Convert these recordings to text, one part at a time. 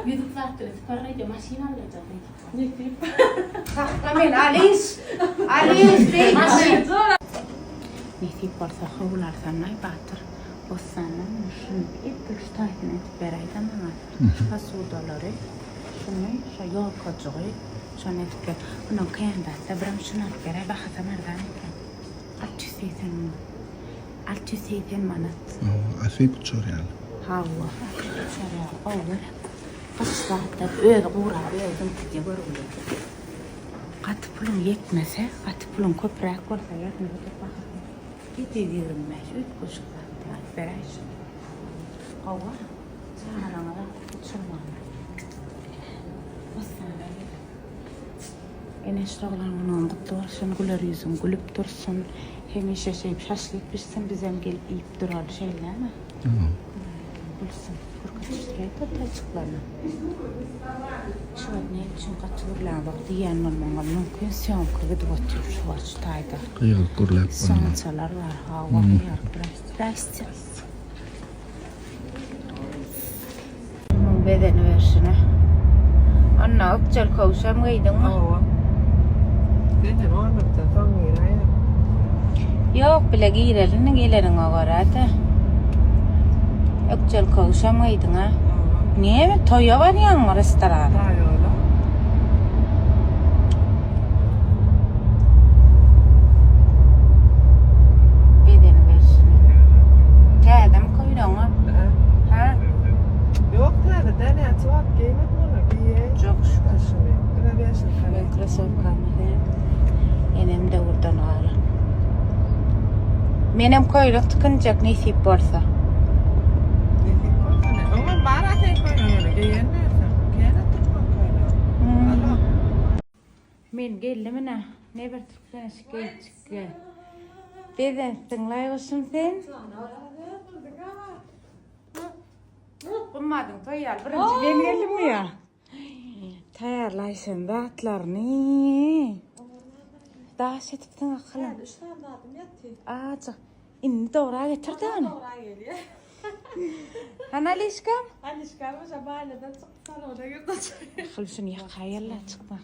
Yüzükler parayla maşina alacağım. Ne diyeyim? Saklamayın Alice. Alice değil. Maşina. Neyse varsa havlar sana batır. O sana şunu bir tane beraydan ama. Hasu doları. Şunu şu yol kaçığı. Şunu etki. Onun kıyanda bıram şunu beray baksa merdan. Altı seyten manat. Así puchor yani. Hava. Şuraya olur. Kışlarda öyle uğrağı öyle gidiyor böyle. Katı pulun yetmese, katı pulun köprek olsa yakın bir bakın. Gidiyorum ben. Üç kuşlar var. Beray şu. Hava. Sağlarına da uçurmam. Enişteğlerin kutlu olsun, güler yüzün gülüp dursun. Hemişe şaşlık bilsin, bizem gelip yiyip durar şeyler mi? Bilsin, kurkaçıştırayı da taçıklarına. Şu an ne için katılırlar bak diyen olmamalı. Mümkün siyom kırgıdı batıyor şu açtayda. Kıyık kurlap. Sanatçılar var, hava kıyar, biraz. Bunun bedeni versine. Anna öpçel kavuşam gıydın mı? Değil mi? Onu da tam yine. Yok bile giylerin o karata. Öpçel kavuşam gıydın ha? Niye mi? Toya var ya restoran. Daha yola. Bedeni versine. Tədəm koydun ha? Ha? Yok tabii de ne tuhaf giymek bunu giye. Çok şükür. Şimdi böyle bir şey falan. Mikrosofkamı enem de oradan ağrı. Benim koyuluk tıkınacak nesip varsa. Ama bana tek koyuyor öyle giyen nerede? Giyene tutma koyuyor. Men geldim ne bir Türkçe çıkıyor. Dede tınlay olsun sen. Ummadın toyal birinci ben geldim mi ya? Tayarlaysın da atlarını. Daha setipten akılın. 3 tane aldım yatıyor. Ağacık. İnni doğru getirdi onu. Oraya geliyor. Hani Alişkam? Anne çıkarmış abayleden çıktı sana oraya girdi. Kıl şunu yakayarla çıkma.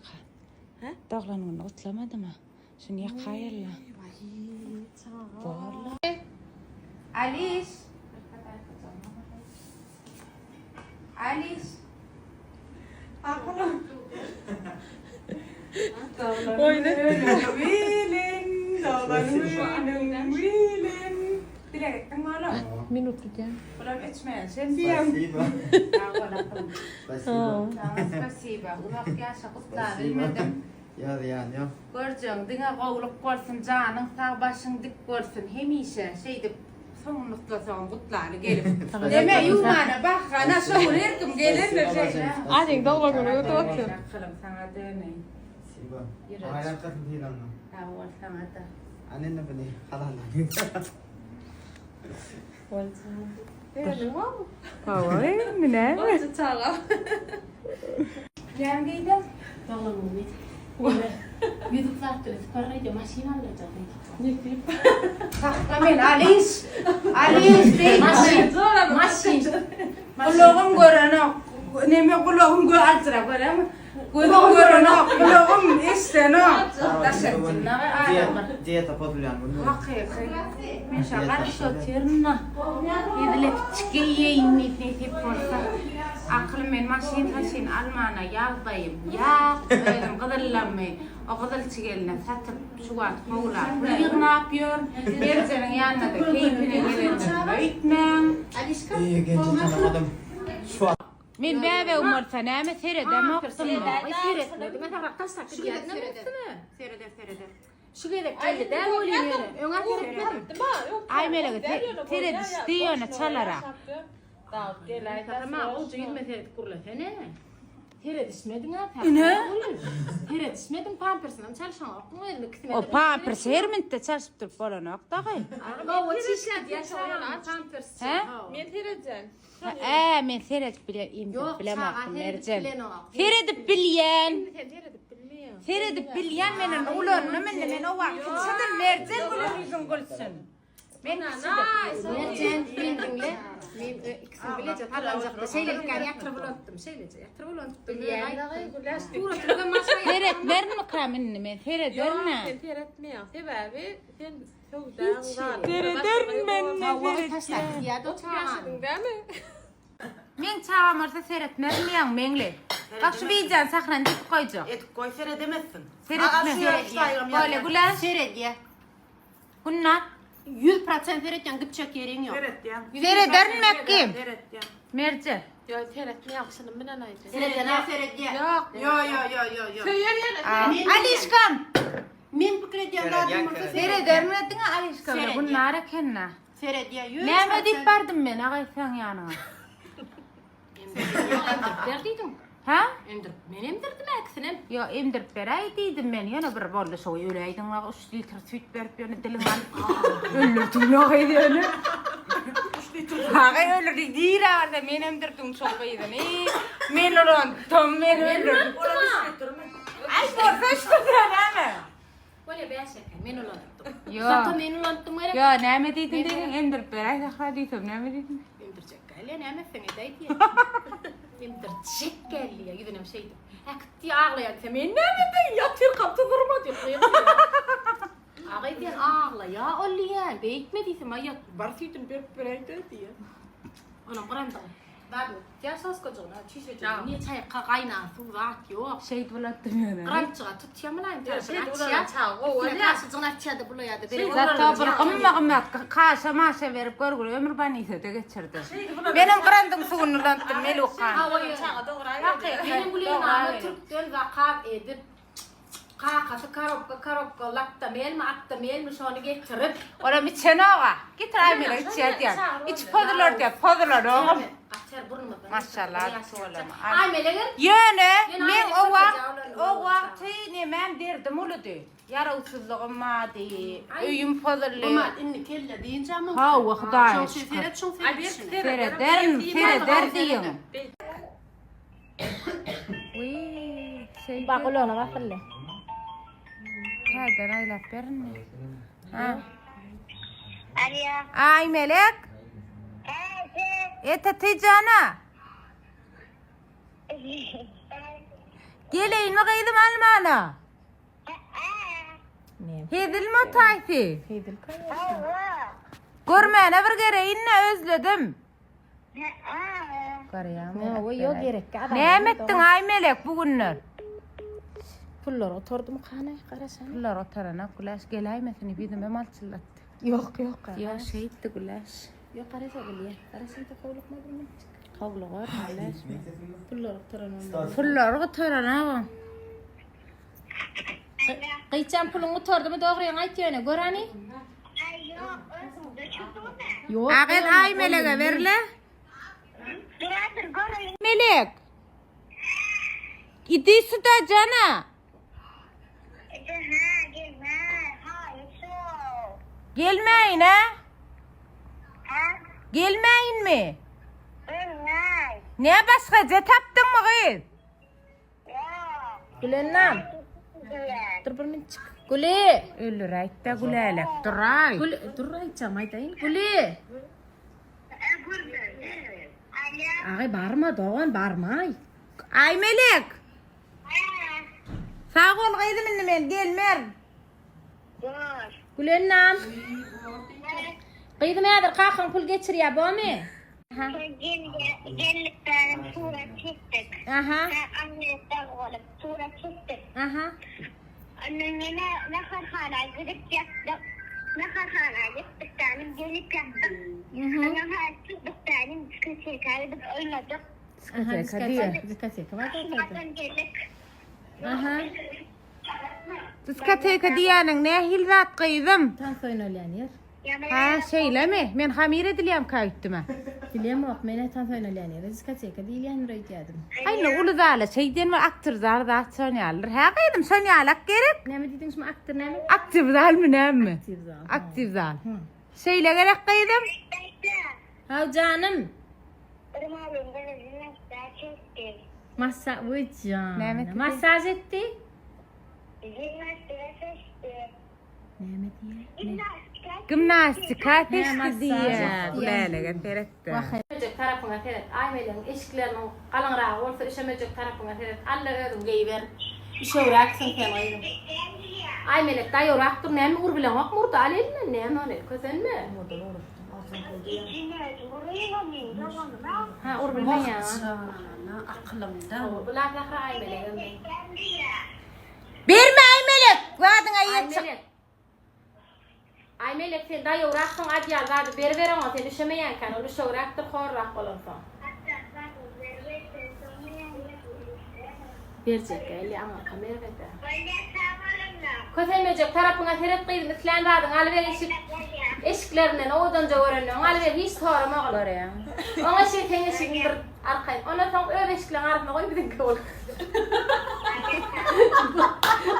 He? Dağlanın otlamadı mı? Şunu yakayarla. Vallahi. Alice. Alice. Aklım. Minut gideceğim. Спасибо. Спасибо. Ulak yaşa kutlar bilmedim. Ya. Göreceğim, dine kovuluk görsün, canın sağ başın dik görsün. Hemişe şeyde sonlukla son kutları gelip. Deme yumana bak, ana şoğul erkim gelir şey. Ancak doğru günü oturuyor. Kılım sana döneyim. Спасибо. Ayakta değil anne. Tamam, sana da. Annen ne beni halan. Hava mi ne? Oldu çağla. Geldiydin. Dağlamam yüzükler parayla maşina alacağım. Ne diyeyim? Saklamayın Alice. Alice değil. Maşin. Kulağım görene. Neme kulağım görene görem. Kulağım görene. Kulağım istene. Taşıttın ne var? Diyeta patlayan bunu. Hakiki. Ben şakar şotirna. Yedilek çıkıyayım nitip varsa. Aklım ben maşin taşın almana yağdayım. Yağ benim kıdırlanmayı. O kıdır çıgeline satıp şu at koğular. Bunu ne yapıyor? Gerçeğinin yanına da keyfine gelenler öğütmem. İyi genç tanımadım. Şu an. Men bebe umursa näme seredem oqtum. Seyretmedim. Mesela kaç dakika geldi Serede. Şu gerek geldi de oynuyor. Öňe seyretmedim. Ay melege sered istiyona çalara. Tamam, o cüyme seyret kurla sene. Seyretmedin ha. Ne? Seyretmedin pampers'dan çalışan oqtun elini kısmet. O pampers herminte çalışıp durup bolan oqtagay. Ama o çişler yaşanan pampers. He? Men tireceksin. Men sered bilemem mercan. bilen o. Seredip bilyen. Seyretip bilmiyor. Seredip bilyen menen ularını men o wagt. Şadan mercan ular yüzün gülsün. Mercan dinle. İkisini bileceğim. Harlancakta şeylerken yatırıp unuttum. Yatırıp unuttum. Seret verme kaminni men. Seret verme. Seyretmiyor. Sebebi sen çok dağılgan. Hava taşlar. Ya da Yaşadın değil mi? Men çağırmasa seyretmezmiyen menle. Bak şu videon sakran dik koyacak. Et koy seyredemezsin. Seyretme. Böyle güler. Seyret ya. Bunlar 100% seyredeceksin, gıpçak yerin yok. Seyret ya. seyredermek kim? Seyret ya. Merci. Ya seyretmiyor. Senin binen aydı. Seyret ya, seyret ya. Yok. Yo. Alişkan. Min fikir ediyorum, daha Seyret ya, durmasa seyret. seyret. Seyredemedin Alişkan. Seyret Bunlara kenna. Seyret ya, 100%. Ne edip bardım ben ağaysan yanına. Verdiydim. Ha? Ben emdirdim eksinem. Yo emdirip bereydim ben yana bir bolla soy öleydin la 3 litre süt berip yana dilim alıp öldürdüm ya öyle. Haga öldürdü değil arada men emdirdim sobaydı ne men olan tam men öldürdüm. Ay borsa işte ne? Böyle ben şeker, men ulandım. Yo. Zaten men ulandım var. Yo ne dedin dedin emdirip berey hadisem ne dedin? Emdirecek galiba, ne emezsen edeydi ya. Emdirecek galiba, gidelim şeydi. Akti ağlayan sen, men ne emedin ya, tır kaptı durma diyor. Ağay diyen ağla ya, olli ya. Beyitmediysem ay barsıydım bereydi diye. Anam kıranda. Babu, ya sos kocuğuna, çişeceğim. Niye çay kaynar, su var yok. Şey bulattım yana. Kıramçığa tutuyamalayım. Zaten kaşa maşa verip görgülü ömür banıysa da geçirdi. Benim kırandım suğunurlandım Melukan. Benim bulayım ama Türk'ten vakaf edip kakası karobka lakta mel mi akta mel mi şonu getirip Ola bir çenoğa. Getir aymela içiyat ya. İç podurlar diye podurlar oğlum. kaçar burnu. Maşallah söyleme. Ay meleger. Yöne men o vakti ne men derdim ulu de. Yara uçsuzluğum madi. Öyüm podurlu. Ama inni kelle deyince ama. Ha vakda. Çok şey seyret, çok seyret. Seyreder diyeyim. Şey Bak ulan bak kelle. Hadi rayla perne. Ha. Alo. Ay melek. Ete tecana. Geleyim mi kıydım almana? Hedil mi tayfi? Heydil kay. Görmeyene bir kere inne özledim. Ne o yok gerek. Ne emettin ay melek bugünler? Pullar oturdum kana karasan. Kullar otarana kulaş gelaymesini bizim emal çıllattı. Yok. Ya şeyitti kulaş. Yok karasa geliyor. Karasan da kovluk mu bilmem. Kovluk var kulaş. Pullar oturan. Fullar otarana. Kıyçam pulun oturdu mu doğruyan aytıyorsun görani? Yok. Ağır ay meleke verle. Melek. İdisi de cana. Gelmeyin ha? Gelmeyin mi? Ne başka taptın mı kız? Gülenam. Dur bir min çık. Gule. Ölür aytta gülelek duray. Gule. Dur aytacağım aytayın. Gule. Ağay bağırma doğan bağırmay. Ay melek. Sağ ol kızım men gelmer. Gülenam. Kıydım yadır kalkın pul geçir ya bu mu? Gellikten sura çektik. Aha. Annetten olup sura çektik. Aha. Annene ne karhana gidip yaptık. Ne karhana gittik tanem gelip yaptık. Annem her çıktık tanem diskoteka gidip oynadık. Diskateka var da Zaten geldik. Aha. Diskoteka diyenin ne hilvat kızım? Tam soyun ölen yer. Ha şeyle mi? Men hamir ediliyem kayıttıma. Bileyim yok mene tam soyun ölen yer. Diskateka değil yani raytiyadım. Aynı ulu zala şeyden mi aktır zar da sonyalar. Ha kaydım sonyalak gerek. Ne mi dedin şimdi aktör ne mi? Aktif zal mı ne mi? Tibzal. Aktif zal. Şeyle gerek kaydım. Ha canım. Benim abim bana zimnastik çekti. Can. Mehmet Masaj etti. Zimnastik çekti. Mehmet ya. Zimnastik Gimnastika teşki diye. Kulağına terette. Işemecek tarafına teret. Aymelerin eşiklerinin kalınrağı olsa işemecek tarafına teret. Alla ödüm geyber. İşevraksın sen ayırım. Aymelek dayıraktır. Nemi urbilen ok murda alelme. Nemi öyle közenme. Ha urbilen ya. Aklımda. Bu laflara aymelek. Berme Aymelek. Vadına yetçik. Aymelek. Aymelek sen dayıraksın adyal vardı. Berber ama sen işemeyen kan. Onu işevraktır korrak olursa. Verecek eli ama kamera veda. Közenmeyecek tarafına teret kıydım. İslen radın alıver eşiklerinden oğudanca öğreniyor. Alıver hiç sorma olur ya. Ona şey sen eşikin bir arkayın. Ondan sonra öyle eşiklerin arasına koy bir dinle olur.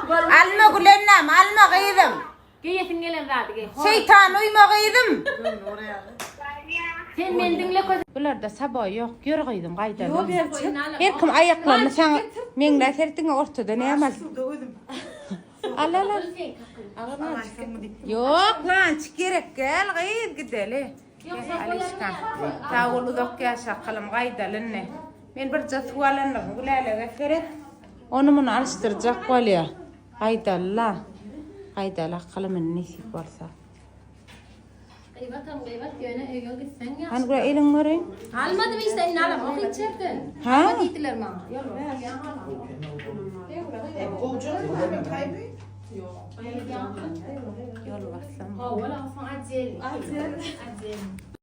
Alma gülennem, alma kıydım. Giyesin gelen radı giy. Şeytan uyma kıydım. Sen men dinle közen. Bularda sabah yok, yürü kıydım kaydadım. Her kim ayaklarını sana mengle sertine ortada ne yamal. Al al al. Yok lan çık gerek gel kıyıd gideli. Alişkan. Tavulu dokya şakalım kaydalın ne. Men bir jatwalanırım gülele gaferet. Onu bunu alıştıracak var ya. Kaydalla. Kaydala kalımın nesip varsa. Gıybat yöne öyle gitsen ya. Hani böyle elin göreyim. Almadım işte in alam o içerdin. Ha? Ama gittiler mama. Yol varsam. Valla sen acele.